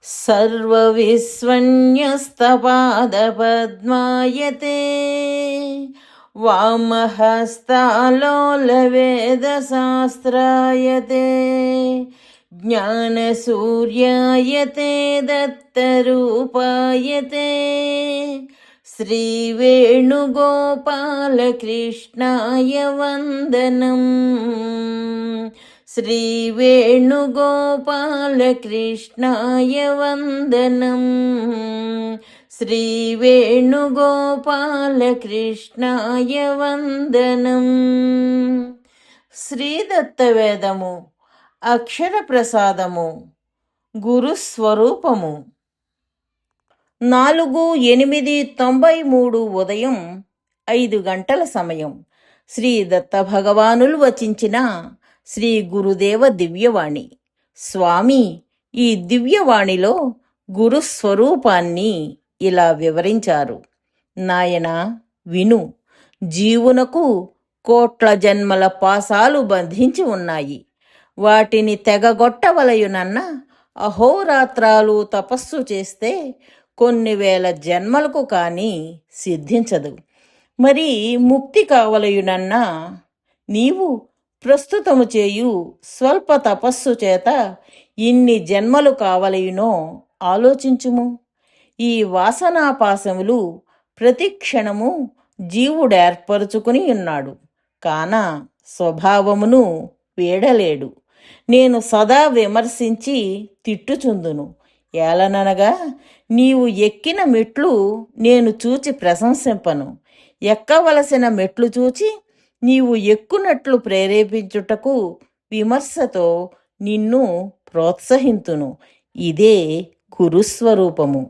सर्वविस्वन्यस्तपादपद्मायते वामहस्तालोलवेदशास्त्रायते ज्ञानसूर्यायते दत्तरूपायते श्रीवेणुगोपालकृष्णाय वन्दनम् श्रीवेणुगोपालकृष्णाय वन्दनम् श्रीवेणुगोपालकृष्णाय वन्दनम् శ్రీదత్తవేదము అక్షర ప్రసాదము గురుస్వరూపము 4/8/93 ఉదయం 5 గంటల సమయం. శ్రీ దత్త భగవానులు వచించిన శ్రీ గురుదేవ దివ్యవాణి. స్వామి ఈ దివ్యవాణిలో గురుస్వరూపాన్ని ఇలా వివరించారు. నాయనా విను, జీవునకు కోట్ల జన్మల పాసాలు బంధించి ఉన్నాయి. వాటిని తెగగొట్టవలయునన్న అహోరాత్రాలు తపస్సు చేస్తే కొన్ని వేల జన్మలకు కానీ సిద్ధించదు. మరి ముక్తి కావలయునన్నా నీవు ప్రస్తుతము చేయు స్వల్ప తపస్సు చేత ఇన్ని జన్మలు కావలయునో ఆలోచించుము. ఈ వాసనాపాశములు ప్రతి క్షణము జీవుడేర్పరుచుకుని ఉన్నాడు, కాన స్వభావమును వీడలేడు. నేను సదా విమర్శించి తిట్టుచుందును. ఏలననగా నీవు ఎక్కిన మెట్లు నేను చూచి ప్రశంసింపను. ఎక్కవలసిన మెట్లు చూచి నీవు ఎక్కునట్లు ప్రేరేపించుటకు విమర్శతో నిన్ను ప్రోత్సహింతును. ఇదే గురుస్వరూపము.